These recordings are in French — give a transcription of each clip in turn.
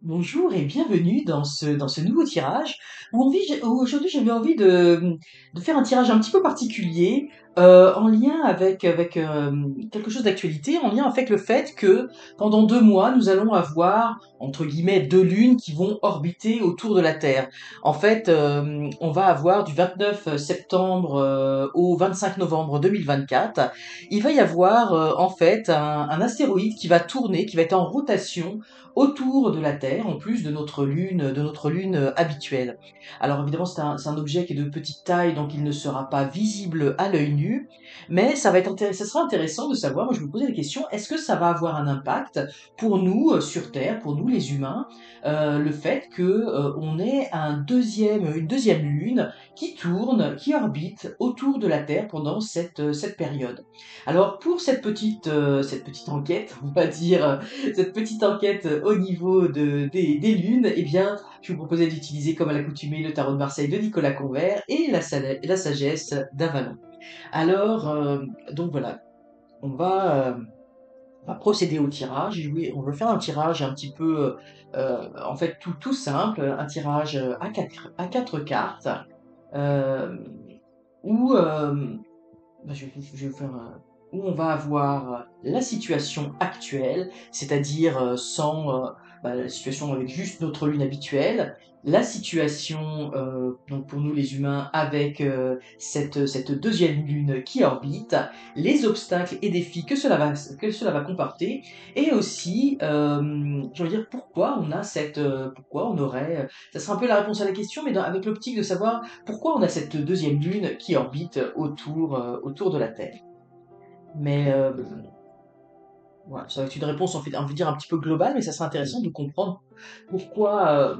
Bonjour et bienvenue dans ce nouveau tirage où aujourd'hui j'avais envie de faire un tirage un petit peu particulier en lien avec quelque chose d'actualité, en lien avec le fait que pendant 2 mois nous allons avoir entre guillemets 2 lunes qui vont orbiter autour de la Terre. En fait, on va avoir du 29 septembre au 25 novembre 2024, il va y avoir en fait un astéroïde qui va tourner, qui va être en rotation autour de la Terre, en plus de notre lune habituelle. Alors évidemment, c'est un objet qui est de petite taille, donc il ne sera pas visible à l'œil nu, mais ça sera intéressant de savoir, moi je me posais la question, est-ce que ça va avoir un impact pour nous sur Terre, pour nous les humains, le fait que on ait une deuxième lune qui tourne, qui orbite autour de la Terre pendant cette période. Alors pour cette petite enquête, on va dire, cette petite enquête au niveau des lunes, eh bien, je vous proposais d'utiliser comme à l'accoutumée le tarot de Marseille de Nicolas Convert et la sagesse d'Avalon. Alors, donc voilà, on va, euh, on va procéder au tirage. Oui, on veut faire un tirage un petit peu, en fait, tout simple, un tirage à quatre cartes, euh, où bah, je vais faire où on va avoir la situation actuelle, c'est-à-dire sans la situation avec juste notre lune habituelle, la situation donc pour nous les humains avec cette deuxième lune qui orbite, les obstacles et défis que cela va comporter, et aussi je veux dire pourquoi on a pourquoi on aurait ça sera un peu la réponse à la question, mais avec l'optique de savoir pourquoi on a cette deuxième lune qui orbite autour de la Terre. Mais voilà, ça va être une réponse en fait, on veut dire un petit peu globale, mais ça serait intéressant de comprendre pourquoi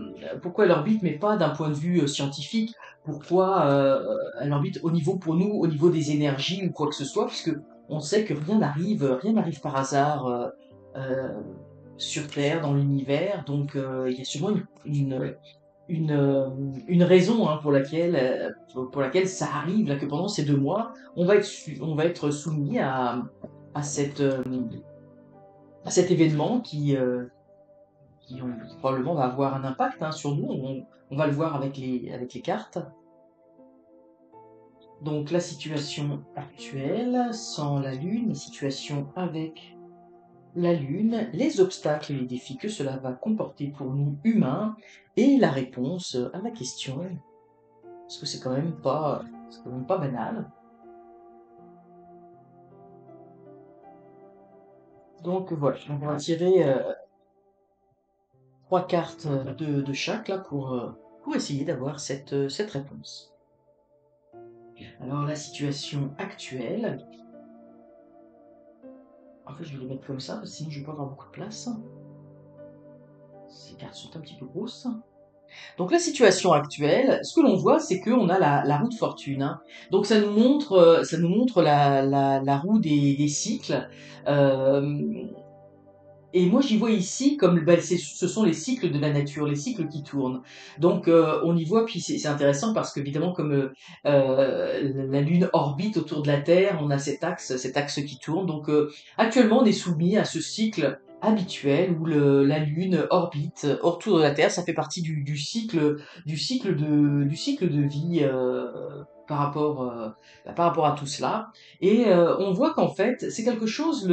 elle orbite, mais pas d'un point de vue scientifique. Pourquoi elle orbite au niveau pour nous, au niveau des énergies ou quoi que ce soit, puisque on sait que rien n'arrive par hasard euh, sur Terre, dans l'univers. Donc il y a sûrement une raison hein, pour laquelle ça arrive là que pendant ces 2 mois, on va être soumis à à cet événement qui probablement va avoir un impact hein, sur nous. On va le voir avec les cartes. Donc la situation actuelle sans la Lune, la situation avec la Lune, les obstacles et les défis que cela va comporter pour nous humains, et la réponse à la question, parce que c'est quand même pas banal. Donc voilà, donc on va tirer 3 cartes de chaque là pour essayer d'avoir cette réponse. Alors la situation actuelle, en fait je vais les mettre comme ça, parce que sinon je vais pas avoir beaucoup de place. Ces cartes sont un petit peu grosses. Donc la situation actuelle, ce que l'on voit, c'est qu'on a la roue de fortune, hein. Donc ça nous montre la roue des cycles. Euh, Et moi, j'y vois ici comme ce sont les cycles de la nature, les cycles qui tournent. Donc, on y voit, puis c'est intéressant parce qu'évidemment, comme la Lune orbite autour de la Terre, on a cet axe qui tourne. Donc, actuellement, on est soumis à ce cycle habituel où la Lune orbite autour de la Terre. Ça fait partie du cycle de vie. Par rapport à tout cela, et on voit qu'en fait c'est quelque chose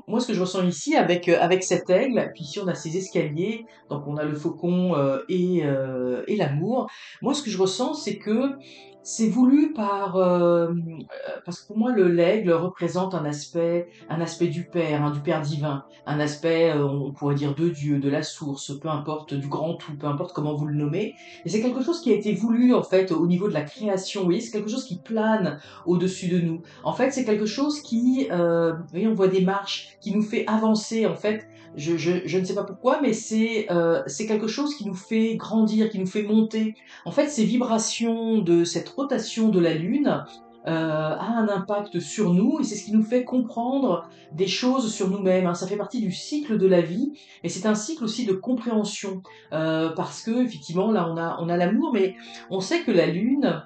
moi, ce que je ressens ici avec cet aigle, puis ici on a ces escaliers, donc on a le faucon et l'amour. Moi, ce que je ressens, c'est que c'est voulu parce que pour moi, l'aigle représente un aspect du Père, hein, du Père divin, un aspect, on pourrait dire de Dieu, de la source, peu importe, du grand tout, peu importe comment vous le nommez. Et c'est quelque chose qui a été voulu en fait au niveau de la création. Vous voyez, c'est quelque chose qui plane au-dessus de nous. En fait, c'est quelque chose vous voyez, on voit des marches qui nous fait avancer. En fait, je ne sais pas pourquoi, mais c'est quelque chose qui nous fait grandir, qui nous fait monter. En fait, ces vibrations de cette rotation de la Lune a un impact sur nous et c'est ce qui nous fait comprendre des choses sur nous-mêmes, hein. Ça fait partie du cycle de la vie et c'est un cycle aussi de compréhension parce que effectivement là on a l'amour, mais on sait que la Lune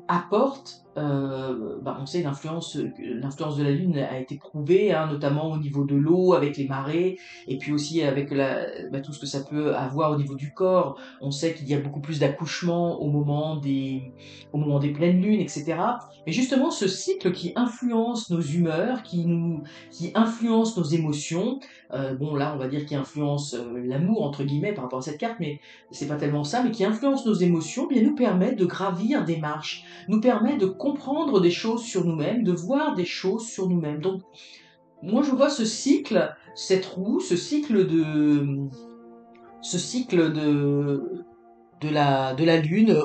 apporte on sait l'influence de la Lune a été prouvée, hein, notamment au niveau de l'eau, avec les marées, et puis aussi avec tout ce que ça peut avoir au niveau du corps. On sait qu'il y a beaucoup plus d'accouchements au moment des pleines lunes, etc. Mais justement, ce cycle qui influence nos humeurs, qui influence nos émotions, bon là, on va dire qui influence l'amour entre guillemets par rapport à cette carte, mais c'est pas tellement ça, mais qui influence nos émotions, bien nous permet de gravir des marches, nous permet de comprendre des choses sur nous-mêmes, de voir des choses sur nous-mêmes. Donc, moi, je vois ce cycle, cette roue, ce cycle de la Lune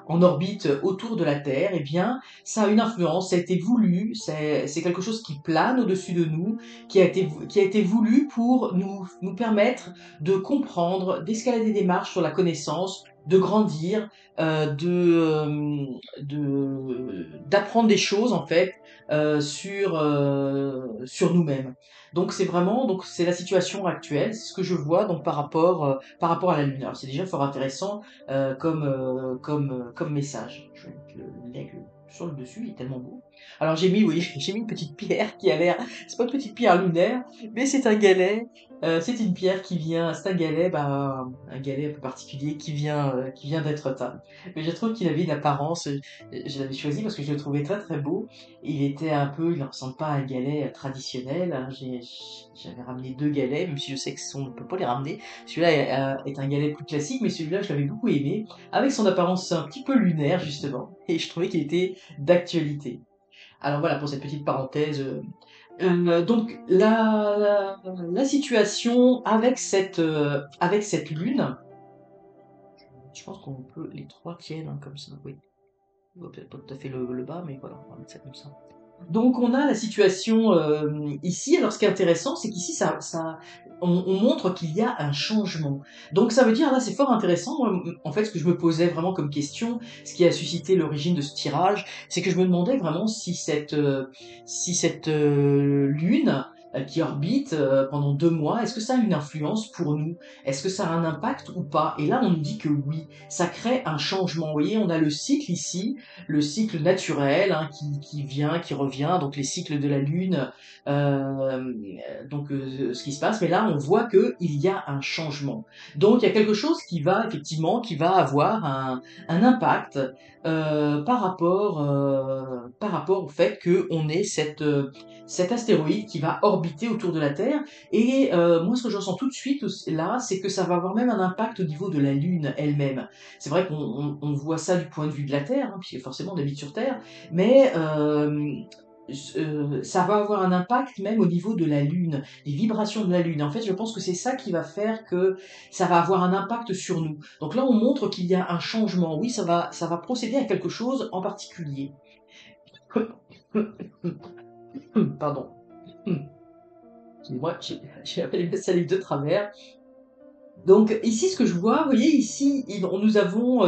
en orbite autour de la Terre, eh bien, ça a une influence, ça a été voulu, c'est quelque chose qui plane au-dessus de nous, qui a été voulu pour nous permettre de comprendre, d'escalader des marches sur la connaissance, de grandir, d'apprendre des choses, en fait, sur nous-mêmes. Donc c'est la situation actuelle, c'est ce que je vois donc par rapport à la Lune. Alors c'est déjà fort intéressant comme message. Je vais mettre l'aigle sur le dessus, il est tellement beau. Alors j'ai mis, oui, j'ai mis une petite pierre qui a l'air, c'est pas une petite pierre lunaire, mais c'est un galet. C'est une pierre c'est un galet, un galet un peu particulier qui vient d'être teint. Mais je trouve qu'il avait une apparence, je l'avais choisi parce que je le trouvais très très beau. Il ne ressemble pas à un galet traditionnel, hein. J'avais ramené deux galets, même si je sais on ne peut pas les ramener. Celui-là est un galet plus classique, mais celui-là, je l'avais beaucoup aimé, avec son apparence un petit peu lunaire, justement, et je trouvais qu'il était d'actualité. Alors voilà pour cette petite parenthèse. Donc la situation avec cette lune, je pense qu'on peut les trois tiennent hein, comme ça, oui. Peut-être pas tout à fait le bas, mais voilà, on va mettre ça comme ça. Donc on a la situation ici. Alors ce qui est intéressant, c'est qu'ici on montre qu'il y a un changement. Donc ça veut dire là, c'est fort intéressant. Moi, en fait, ce que je me posais vraiment comme question, ce qui a suscité l'origine de ce tirage, c'est que je me demandais vraiment si cette lune qui orbite pendant 2 mois, est-ce que ça a une influence pour nous? Est-ce que ça a un impact ou pas? Et là, on nous dit que oui, ça crée un changement. Vous voyez, on a le cycle ici, le cycle naturel hein, qui vient, qui revient, donc les cycles de la Lune, ce qui se passe. Mais là, on voit que il y a un changement. Donc il y a quelque chose qui va avoir un impact par rapport au fait qu'on ait cet astéroïde qui va orbiter autour de la Terre. Et moi, ce que je ressens tout de suite là, c'est que ça va avoir même un impact au niveau de la Lune elle-même. C'est vrai qu'on voit ça du point de vue de la Terre, hein, puisque forcément on habite sur Terre, mais ça va avoir un impact même au niveau de la Lune, des vibrations de la Lune. En fait, je pense que c'est ça qui va faire que ça va avoir un impact sur nous. Donc là, on montre qu'il y a un changement. Oui, ça va procéder à quelque chose en particulier. Pardon. Excusez-moi, j'ai avalé ma salive de travers. Donc ici, ce que je vois, vous voyez, ici, nous avons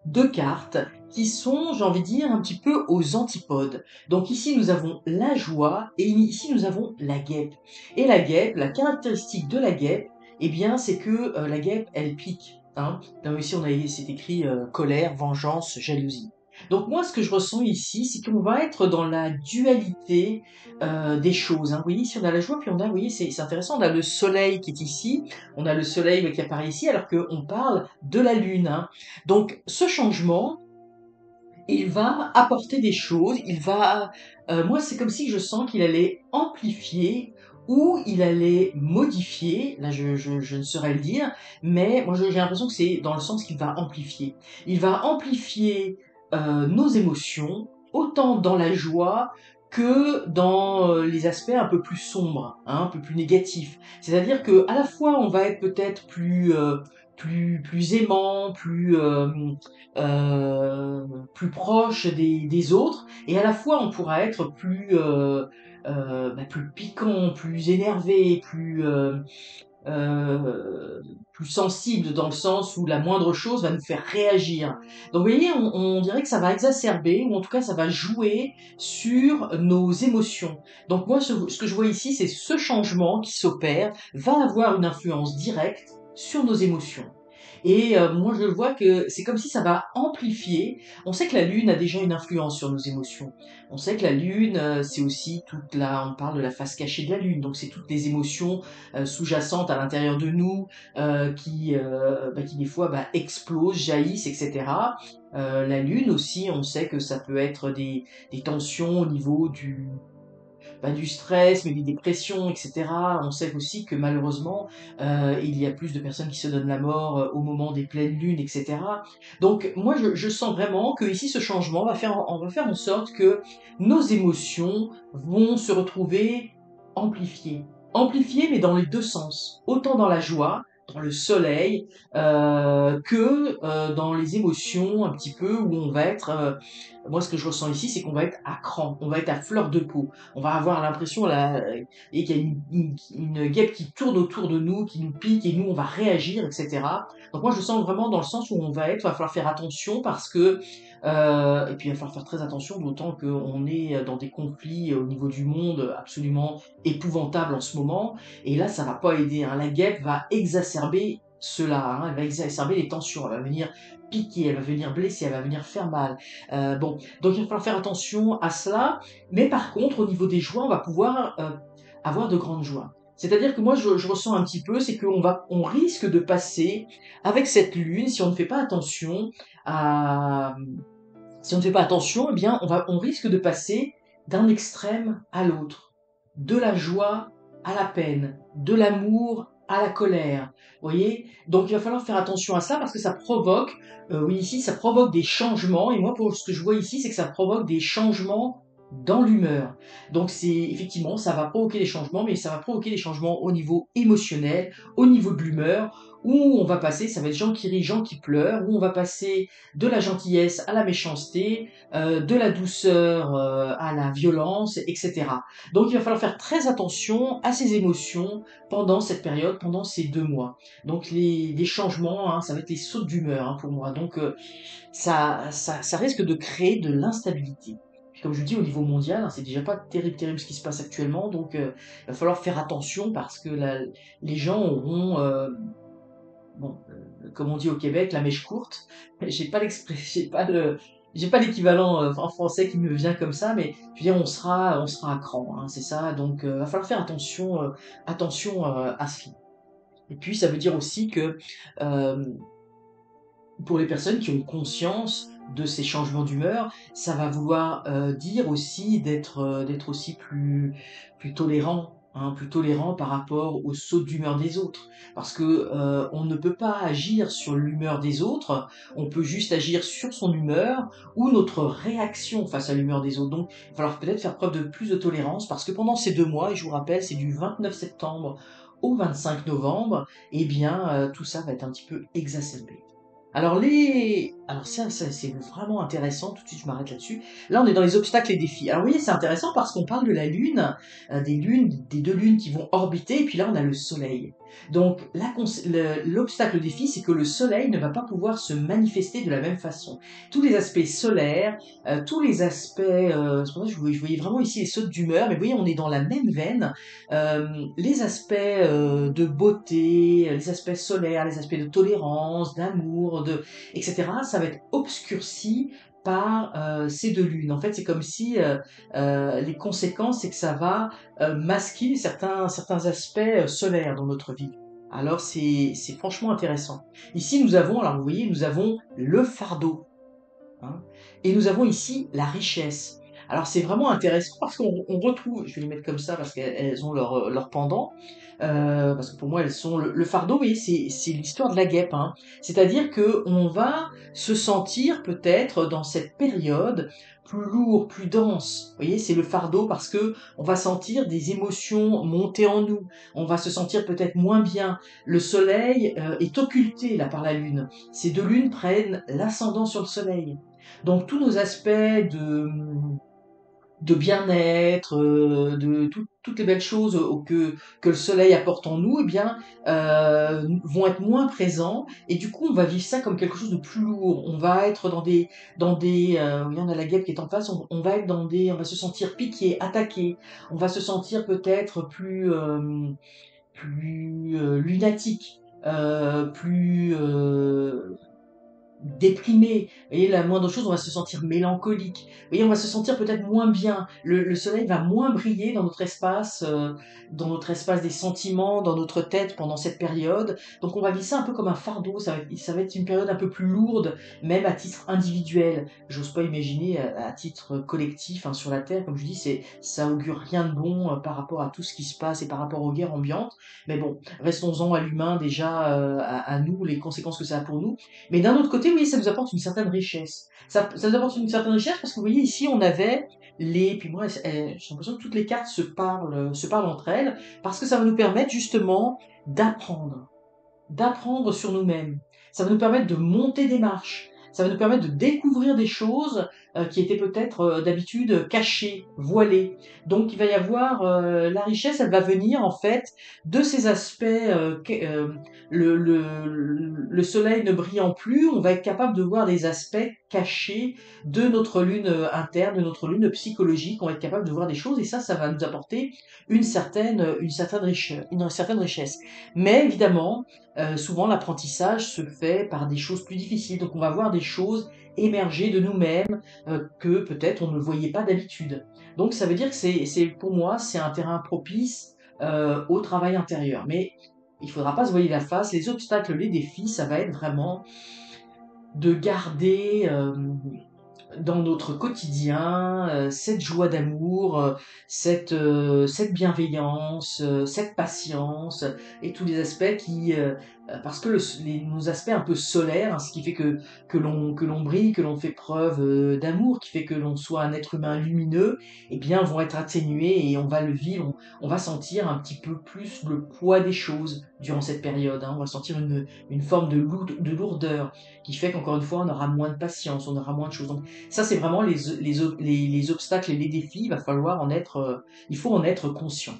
deux cartes qui sont, j'ai envie de dire, un petit peu aux antipodes. Donc ici, nous avons la joie et ici, nous avons la guêpe. Et la guêpe, la caractéristique de la guêpe, eh bien, c'est que la guêpe, elle pique. Hein. Donc ici, c'est écrit colère, vengeance, jalousie. Donc moi, ce que je ressens ici, c'est qu'on va être dans la dualité des choses. Hein. Vous voyez, ici, on a la joie, puis vous voyez, c'est intéressant, on a le soleil qui est ici, on a le soleil qui apparaît ici, alors qu'on parle de la lune. Hein. Donc ce changement, il va apporter des choses, moi c'est comme si je sens qu'il allait amplifier ou il allait modifier, là je ne saurais le dire, mais moi j'ai l'impression que c'est dans le sens qu'il va amplifier. Il va amplifier nos émotions, autant dans la joie que dans les aspects un peu plus sombres, hein, un peu plus négatifs. C'est-à-dire que à la fois on va être peut-être plus aimant, plus proche des autres, et à la fois on pourra être plus piquant, plus énervé, plus sensible dans le sens où la moindre chose va nous faire réagir. Donc vous voyez, on dirait que ça va exacerber, ou en tout cas ça va jouer sur nos émotions. Donc moi, ce que je vois ici, c'est ce changement qui s'opère va avoir une influence directe sur nos émotions. Et moi, je vois que c'est comme si ça va amplifier. On sait que la Lune a déjà une influence sur nos émotions. On sait que la Lune, c'est aussi toute la... On parle de la face cachée de la Lune, donc c'est toutes les émotions sous-jacentes à l'intérieur de nous qui des fois explosent, jaillissent, etc. La Lune aussi, on sait que ça peut être des tensions au niveau du stress, mais des dépressions, etc. On sait aussi que malheureusement, il y a plus de personnes qui se donnent la mort au moment des pleines lunes, etc. Donc moi, je sens vraiment que ici, ce changement on va faire en sorte que nos émotions vont se retrouver amplifiées. Amplifiées, mais dans les deux sens. Autant dans la joie, dans le soleil, que dans les émotions un petit peu où on va être... moi, ce que je ressens ici, c'est qu'on va être à cran, on va être à fleur de peau. On va avoir l'impression là et qu'il y a une guêpe qui tourne autour de nous, qui nous pique et nous on va réagir, etc. Donc moi je sens vraiment dans le sens où on va être, il va falloir faire attention parce que et puis il va falloir faire très attention d'autant qu'on est dans des conflits au niveau du monde absolument épouvantables en ce moment et là ça va pas aider, hein. La guêpe va exacerber cela, hein. Elle va exacerber les tensions, elle va venir piquer, elle va venir blesser, elle va venir faire mal. Bon, donc il va falloir faire attention à cela. Mais par contre, au niveau des joies, on va pouvoir avoir de grandes joies. C'est-à-dire que moi, je ressens un petit peu, c'est on risque de passer avec cette lune, si on ne fait pas attention à, si on ne fait pas attention, eh bien, on risque de passer d'un extrême à l'autre, de la joie à la peine, de l'amour à la colère. Vous voyez? Donc il va falloir faire attention à ça parce que ça provoque, oui ici, ça provoque des changements. Et moi, pour ce que je vois ici, c'est que ça provoque des changements dans l'humeur. Donc c'est effectivement, ça va provoquer des changements, mais ça va provoquer des changements au niveau émotionnel, au niveau de l'humeur, où on va passer, ça va être gens qui rient, gens qui pleurent, où on va passer de la gentillesse à la méchanceté, de la douceur à la violence, etc. Donc il va falloir faire très attention à ces émotions pendant cette période, pendant ces 2 mois. Donc les changements, hein, ça va être les sautes d'humeur hein, pour moi. Donc ça risque de créer de l'instabilité. Puis comme je dis, au niveau mondial, hein, c'est déjà pas terrible, terrible ce qui se passe actuellement, donc il va falloir faire attention parce que les gens auront bon, comme on dit au Québec, la mèche courte. J'ai pas l'équivalent en français qui me vient comme ça, mais je veux dire, on sera à cran, hein, c'est ça. Donc, va falloir faire attention à cela. Et puis, ça veut dire aussi que euh, pour les personnes qui ont conscience de ces changements d'humeur, ça va vouloir dire aussi d'être aussi plus tolérant, hein, plus tolérant par rapport aux sautes d'humeur des autres, parce que on ne peut pas agir sur l'humeur des autres, on peut juste agir sur son humeur ou notre réaction face à l'humeur des autres. Donc, il va falloir peut-être faire preuve de plus de tolérance, parce que pendant ces 2 mois, et je vous rappelle, c'est du 29 septembre au 25 novembre, eh bien, tout ça va être un petit peu exacerbé. Alors ça c'est vraiment intéressant, tout de suite je m'arrête là-dessus. Là on est dans les obstacles et défis. Alors vous voyez c'est intéressant parce qu'on parle de la Lune, des 2 lunes qui vont orbiter, et puis là on a le Soleil. Donc l'obstacle défi c'est que le Soleil ne va pas pouvoir se manifester de la même façon. Tous les aspects solaires, tous les aspects, c'est pour ça que je voyais vraiment ici les sautes d'humeur, mais vous voyez on est dans la même veine. Les aspects de beauté, les aspects solaires, les aspects de tolérance, d'amour, etc. Ça va être obscurci par ces 2 lunes. En fait, c'est comme si les conséquences, c'est que ça va masquer certains aspects solaires dans notre vie. Alors c'est franchement intéressant. Ici nous avons, alors vous voyez, nous avons le fardeau, hein, et nous avons ici la richesse. Alors c'est vraiment intéressant parce qu'on retrouve, je vais les mettre comme ça parce qu'elles ont leur pendant, parce que pour moi elles sont le fardeau, oui, c'est l'histoire de la guêpe, hein. C'est-à-dire que on va se sentir peut-être dans cette période plus lourd, plus dense. Vous voyez, c'est le fardeau parce que on va sentir des émotions monter en nous. On va se sentir peut-être moins bien. Le soleil est occulté là par la lune. Ces 2 lunes prennent l'ascendant sur le soleil. Donc tous nos aspects de bien-être, toutes les belles choses que le soleil apporte en nous, eh bien, vont être moins présents. Et du coup, on va vivre ça comme quelque chose de plus lourd. On va être il y en a la guêpe qui est en face, on va se sentir piqué, attaqué. On va se sentir peut-être plus lunatique. plus déprimé. Vous voyez, la moindre chose, on va se sentir mélancolique. Vous voyez, on va se sentir peut-être moins bien. Le soleil va moins briller dans notre espace des sentiments, dans notre tête pendant cette période. Donc on va vivre ça un peu comme un fardeau. Ça va être une période un peu plus lourde, même à titre individuel. J'ose pas imaginer à titre collectif, hein, sur la Terre. Comme je dis, ça augure rien de bon par rapport à tout ce qui se passe et par rapport aux guerres ambiantes. Mais bon, restons-en à l'humain déjà, à nous, les conséquences que ça a pour nous. Mais d'un autre côté, oui, ça nous apporte une certaine richesse. Ça nous apporte une certaine richesse parce que vous voyez, ici, on avait puis moi, j'ai l'impression que toutes les cartes se parlent entre elles, parce que ça va nous permettre justement d'apprendre, d'apprendre sur nous-mêmes. Ça va nous permettre de monter des marches. Ça va nous permettre de découvrir des choses qui étaient peut-être d'habitude cachées, voilées. Donc il va y avoir la richesse, elle va venir en fait de ces aspects. Le soleil ne brillant plus, on va être capable de voir des aspects cachés de notre lune interne, de notre lune psychologique. On va être capable de voir des choses et ça va nous apporter une certaine richesse. Mais évidemment, souvent l'apprentissage se fait par des choses plus difficiles. Donc on va voir des choses émerger de nous-mêmes que peut-être on ne voyait pas d'habitude. Donc ça veut dire que pour moi, c'est un terrain propice au travail intérieur. Mais il faudra pas se voiler la face. Les obstacles, les défis, ça va être vraiment de garder dans notre quotidien cette joie d'amour, cette bienveillance, cette patience et tous les aspects parce que nos aspects un peu solaires, hein, ce qui fait que l'on brille, que l'on fait preuve d'amour, qui fait que l'on soit un être humain lumineux, eh bien vont être atténués et on va le vivre, on va sentir un petit peu plus le poids des choses durant cette période, hein. On va sentir une forme de lourdeur qui fait qu'encore une fois on aura moins de patience, on aura moins de choses. Donc ça, c'est vraiment les obstacles et les défis. Il faut en être conscient.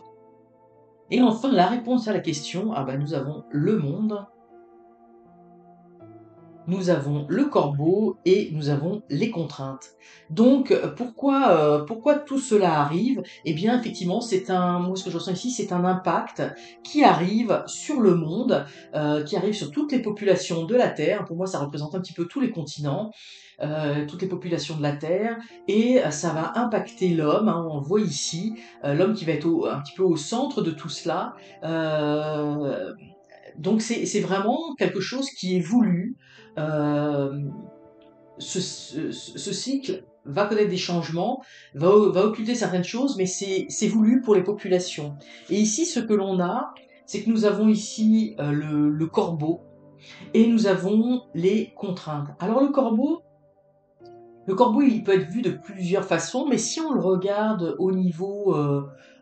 Et enfin, la réponse à la question, ah bah, nous avons le monde, nous avons le corbeau et nous avons les contraintes. Donc, pourquoi tout cela arrive? Eh bien, effectivement, moi, ce que je ressens ici, c'est un impact qui arrive sur le monde, qui arrive sur toutes les populations de la Terre. Pour moi, ça représente un petit peu tous les continents, toutes les populations de la Terre, et ça va impacter l'homme, hein, on le voit ici, l'homme qui va être un petit peu au centre de tout cela. Donc c'est vraiment quelque chose qui est voulu. Euh, ce cycle va connaître des changements, va occulter certaines choses, mais c'est voulu pour les populations. Et ici, ce que l'on a, c'est que nous avons ici le corbeau et nous avons les contraintes. Alors le corbeau, il peut être vu de plusieurs façons, mais si on le regarde au niveau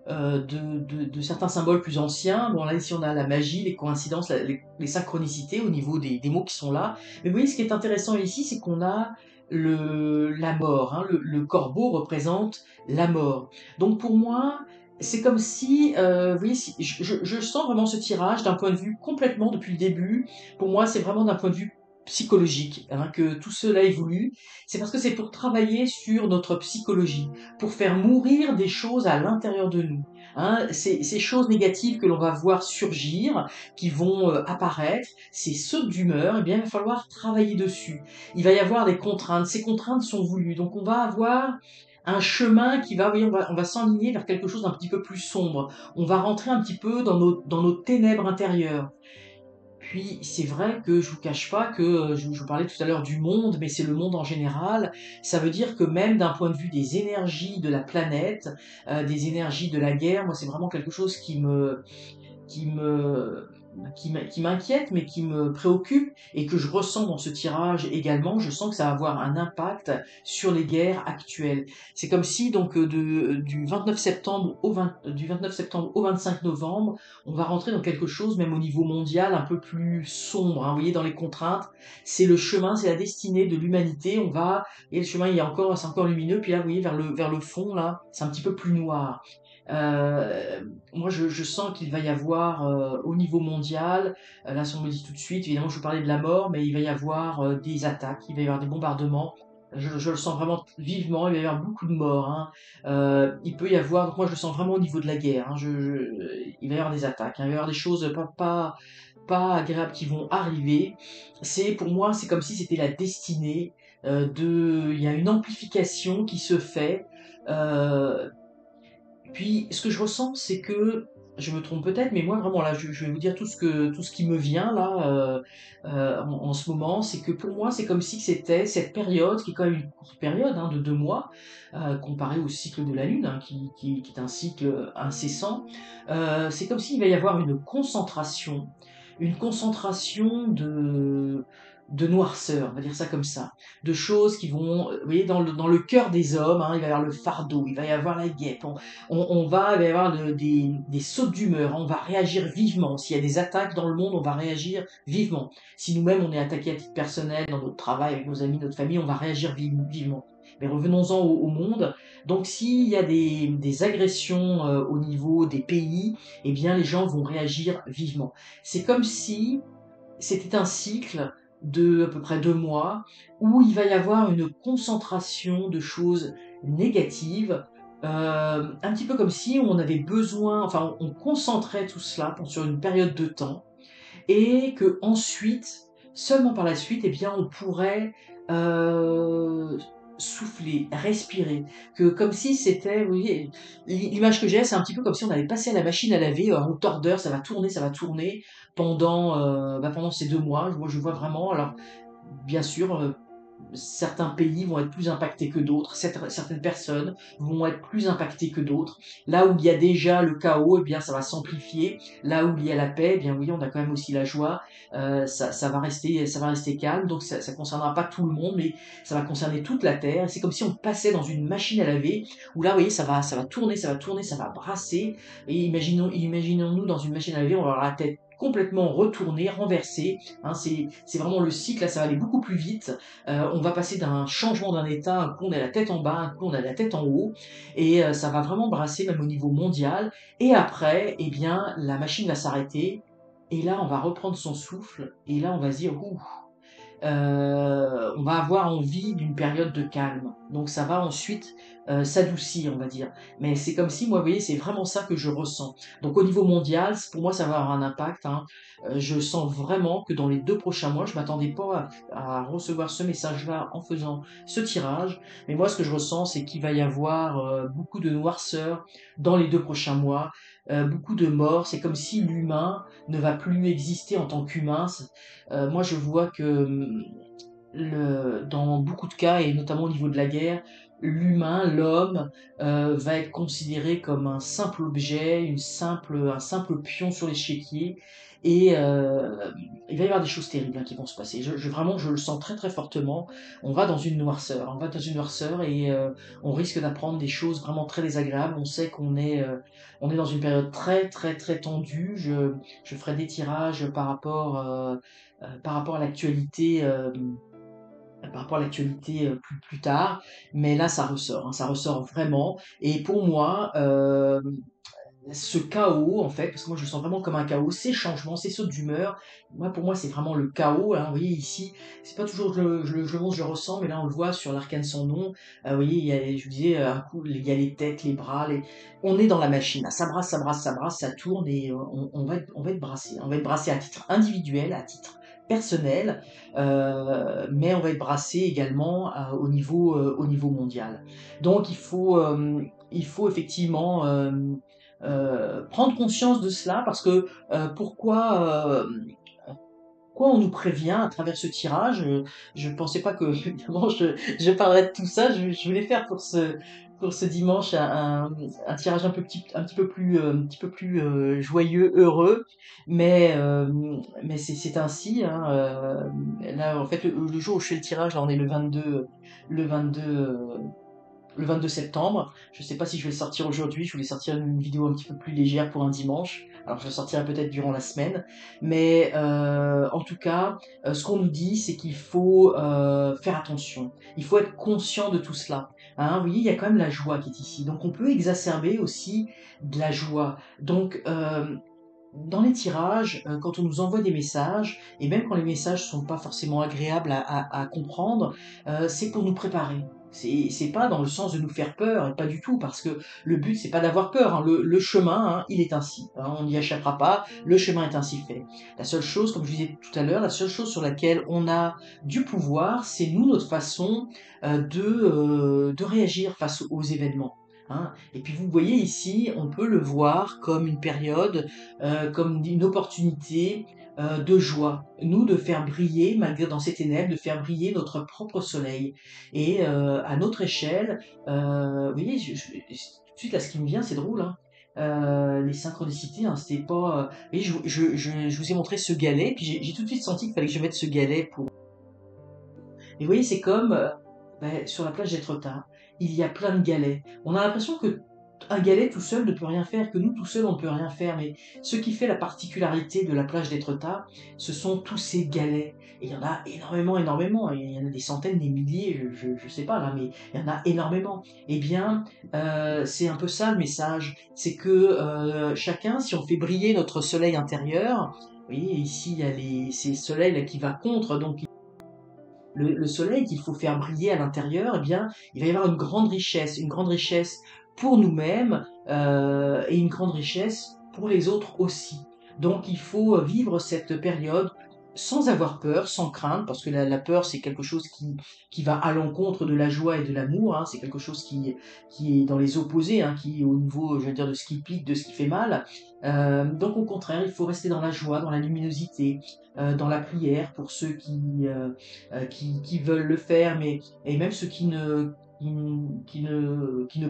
de certains symboles plus anciens, bon là ici on a la magie, les coïncidences, les synchronicités au niveau des mots qui sont là. Mais vous voyez, ce qui est intéressant ici, c'est qu'on a la mort, hein. Le corbeau représente la mort. Donc pour moi, c'est comme si, vous voyez, je sens vraiment ce tirage d'un point de vue complètement depuis le début. Pour moi, c'est vraiment d'un point de vue psychologique, hein, que tout cela évolue. C'est parce que c'est pour travailler sur notre psychologie, pour faire mourir des choses à l'intérieur de nous. Hein, ces choses négatives que l'on va voir surgir, qui vont apparaître, ces sautes d'humeur, eh bien, il va falloir travailler dessus. Il va y avoir des contraintes. Ces contraintes sont voulues. Donc, on va avoir un chemin qui va, oui, on va s'enligner vers quelque chose d'un petit peu plus sombre. On va rentrer un petit peu dans nos ténèbres intérieures. Puis c'est vrai que je vous cache pas que je vous parlais tout à l'heure du monde, mais c'est le monde en général. Ça veut dire que même d'un point de vue des énergies de la planète, des énergies de la guerre, moi c'est vraiment quelque chose qui me qui m'inquiète, mais qui me préoccupe et que je ressens dans ce tirage également. Je sens que ça va avoir un impact sur les guerres actuelles. C'est comme si donc du 29 septembre du 29 septembre au 25 novembre, on va rentrer dans quelque chose, même au niveau mondial, un peu plus sombre, hein. Vous voyez, dans les contraintes, c'est le chemin, c'est la destinée de l'humanité. Et le chemin, c'est encore lumineux. Puis là, vous voyez, vers le fond, là, c'est un petit peu plus noir. Euh, Moi, je sens qu'il va y avoir au niveau mondial, là, si on me le dit tout de suite, évidemment, je vous parlais de la mort, mais il va y avoir des attaques, il va y avoir des bombardements. Je le sens vraiment vivement, il va y avoir beaucoup de morts, hein. Il peut y avoir, donc moi je le sens vraiment au niveau de la guerre, hein. Il va y avoir des attaques, hein. Il va y avoir des choses pas agréables qui vont arriver, c'est pour moi, c'est comme si c'était la destinée. Il y a une amplification qui se fait. euh, Puis ce que je ressens, c'est que, je me trompe peut-être, mais moi vraiment là, je vais vous dire tout ce qui me vient là en ce moment, c'est que pour moi, c'est comme si c'était cette période, qui est quand même une courte période hein, de 2 mois, comparée au cycle de la Lune, hein, qui est un cycle incessant. C'est comme s'il va y avoir une concentration de noirceur, on va dire ça comme ça, de choses qui vont, vous voyez, dans le cœur des hommes, hein, il va y avoir le fardeau, il va y avoir la guêpe, il va y avoir des sautes d'humeur, on va réagir vivement. S'il y a des attaques dans le monde, on va réagir vivement. Si nous-mêmes on est attaqué à titre personnel, dans notre travail, avec nos amis, notre famille, on va réagir vivement. Mais revenons-en au monde. Donc s'il y a des agressions au niveau des pays, eh bien les gens vont réagir vivement. C'est comme si c'était un cycle de à peu près 2 mois où il va y avoir une concentration de choses négatives, un petit peu comme si on avait besoin, enfin on concentrait tout cela sur une période de temps et que ensuite, seulement par la suite, eh bien on pourrait souffler, respirer, que comme si c'était, vous voyez, l'image que j'ai, c'est un petit peu comme si on avait passé à la machine à laver en hauteur d'heure, ça va tourner pendant ces 2 mois. Moi, je vois vraiment, alors, bien sûr, certains pays vont être plus impactés que d'autres, certaines personnes vont être plus impactées que d'autres. Là où il y a déjà le chaos, eh bien, ça va s'amplifier. Là où il y a la paix, eh bien oui, on a quand même aussi la joie. Ça va rester calme. Donc ça concernera pas tout le monde, mais ça va concerner toute la terre. C'est comme si on passait dans une machine à laver où là, vous voyez, ça va tourner, ça va tourner, ça va brasser. Et imaginons-nous dans une machine à laver, on va avoir la tête complètement retournée, renversée. Hein, c'est vraiment le cycle, là, ça va aller beaucoup plus vite. On va passer d'un changement d'un état, un coup on a la tête en bas, un coup on a la tête en haut, et ça va vraiment brasser même au niveau mondial. Et après, eh bien, la machine va s'arrêter, et là on va reprendre son souffle, et là on va se dire, ouh, on va avoir envie d'une période de calme. Donc ça va ensuite s'adoucir, on va dire. Mais c'est comme si, moi, vous voyez, c'est vraiment ça que je ressens. Donc au niveau mondial, pour moi, ça va avoir un impact. Hein. Je sens vraiment que dans les 2 prochains mois, je m'attendais pas à recevoir ce message-là en faisant ce tirage. Mais moi, ce que je ressens, c'est qu'il va y avoir beaucoup de noirceur dans les 2 prochains mois, beaucoup de morts. C'est comme si l'humain ne va plus exister en tant qu'humain. Moi, je vois que dans beaucoup de cas, et notamment au niveau de la guerre, l'homme, va être considéré comme un simple objet, un simple pion sur l'échiquier, et il va y avoir des choses terribles hein, qui vont se passer. Vraiment, je le sens très très fortement. On va dans une noirceur, et on risque d'apprendre des choses vraiment très désagréables. On sait on est dans une période très très très tendue. Je ferai des tirages par rapport à l'actualité plus tard, mais là ça ressort, hein, ça ressort vraiment. Et pour moi, ce chaos en fait, parce que moi je le sens vraiment comme un chaos, ces changements, ces sautes d'humeur, pour moi c'est vraiment le chaos. Hein, vous voyez ici, c'est pas toujours que je le montre, je le ressens, mais là on le voit sur l'arcane sans nom. Vous voyez, je vous disais, un coup il y a les têtes, les bras, on est dans la machine, là, ça brasse, ça brasse, ça brasse, ça tourne, et on va être brassé. On va être brassé à titre individuel, à titre personnel, mais on va être brassé également au niveau mondial. Donc il faut effectivement prendre conscience de cela, parce que pourquoi on nous prévient à travers ce tirage. Je ne pensais pas que évidemment je parlerais de tout ça. Je voulais faire pour ce dimanche un tirage un petit peu plus joyeux, heureux, mais c'est ainsi. Hein, là, en fait, le jour où je fais le tirage, là, on est le 22, euh, le 22 septembre. Je sais pas si je vais le sortir aujourd'hui. Je voulais sortir une vidéo un petit peu plus légère pour un dimanche. Alors je le sortirai peut-être durant la semaine. Mais en tout cas, ce qu'on nous dit, c'est qu'il faut faire attention. Il faut être conscient de tout cela. Hein, vous voyez, il y a quand même la joie qui est ici. Donc on peut exacerber aussi de la joie. Donc dans les tirages, quand on nous envoie des messages, et même quand les messages sont pas forcément agréables à comprendre, c'est pour nous préparer. C'est pas dans le sens de nous faire peur, et pas du tout, parce que le but, c'est pas d'avoir peur, hein. Le chemin, hein, il est ainsi, hein, on n'y échappera pas, le chemin est ainsi fait. La seule chose, comme je disais tout à l'heure, la seule chose sur laquelle on a du pouvoir, c'est nous, notre façon de réagir face aux événements. Hein. Et puis vous voyez ici, on peut le voir comme une période, comme une opportunité de joie, nous de faire briller, malgré dans ces ténèbres, de faire briller notre propre soleil. Et à notre échelle, vous voyez, tout de suite là, ce qui me vient, c'est drôle, hein. Les synchronicités, hein, c'était pas. Vous voyez, je vous ai montré ce galet, puis j'ai tout de suite senti qu'il fallait que je mette ce galet pour. Et vous voyez, c'est comme sur la plage d'Étretat, il y a plein de galets. On a l'impression que un galet tout seul ne peut rien faire, que nous tout seuls on ne peut rien faire, mais ce qui fait la particularité de la plage d'Étretat, ce sont tous ces galets. Et il y en a énormément, énormément. Il y en a des centaines, des milliers, je sais pas là, mais il y en a énormément. Eh bien, c'est un peu ça le message, c'est que chacun, si on fait briller notre soleil intérieur, vous voyez ici il y a ces soleils là qui va contre, donc le soleil qu'il faut faire briller à l'intérieur, eh bien, il va y avoir une grande richesse pour nous-mêmes et une grande richesse pour les autres aussi. Donc il faut vivre cette période sans avoir peur, sans crainte, parce que la peur c'est quelque chose qui va à l'encontre de la joie et de l'amour, hein, c'est quelque chose qui est dans les opposés, hein, qui est au niveau, je veux dire, de ce qui pique, de ce qui fait mal. Donc au contraire, il faut rester dans la joie, dans la luminosité, dans la prière pour ceux qui veulent le faire, mais et même ceux qui ne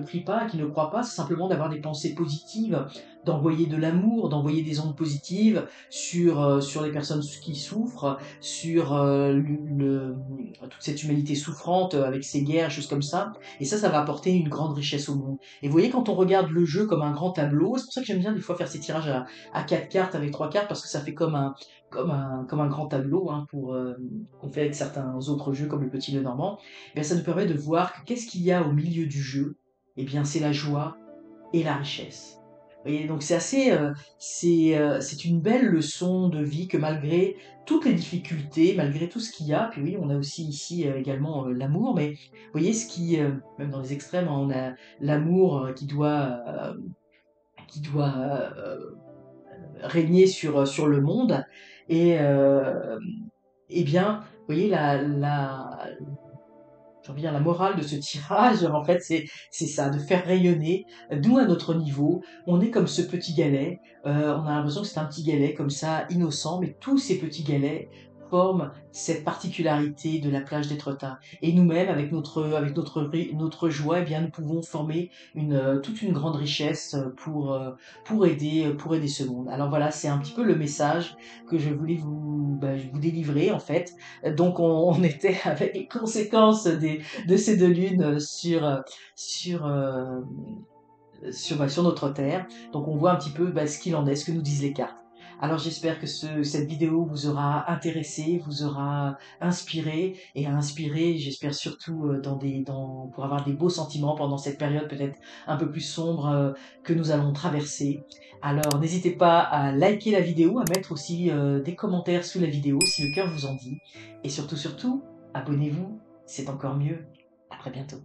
prient pas, qui ne croient pas, c'est simplement d'avoir des pensées positives, d'envoyer de l'amour, d'envoyer des ondes positives sur les personnes qui souffrent, sur toute cette humanité souffrante avec ces guerres, choses comme ça. Et ça va apporter une grande richesse au monde. Et vous voyez, quand on regarde le jeu comme un grand tableau, c'est pour ça que j'aime bien des fois faire ces tirages à 4 cartes avec 3 cartes, parce que ça fait comme un grand tableau, hein, qu'on fait avec certains autres jeux comme le Petit Lenormand. Eh bien, ça nous permet de voir que qu'est-ce qu'il y a au milieu du jeu. Eh bien, c'est la joie et la richesse. Vous voyez, donc c'est assez, c'est une belle leçon de vie que malgré toutes les difficultés, malgré tout ce qu'il y a, puis oui, on a aussi ici également l'amour, mais vous voyez ce même dans les extrêmes, hein, on a l'amour qui doit régner sur le monde, et eh bien, vous voyez j'ai envie de dire, la morale de ce tirage, en fait, c'est ça, de faire rayonner, nous à notre niveau, on est comme ce petit galet, on a l'impression que c'est un petit galet comme ça, innocent, mais tous ces petits galets forment cette particularité de la plage d'Étretat. Et nous-mêmes, notre joie, eh bien, nous pouvons former toute une grande richesse pour aider ce monde. Alors voilà, c'est un petit peu le message que je voulais vous délivrer, en fait. Donc on était avec les conséquences de ces deux lunes sur, euh, sur notre Terre. Donc on voit un petit peu ce qu'il en est, ce que nous disent les cartes. Alors j'espère que cette vidéo vous aura intéressé, vous aura inspiré, et a inspiré, j'espère surtout pour avoir des beaux sentiments pendant cette période peut-être un peu plus sombre que nous allons traverser. Alors n'hésitez pas à liker la vidéo, à mettre aussi des commentaires sous la vidéo si le cœur vous en dit. Et surtout, abonnez-vous, c'est encore mieux. À très bientôt.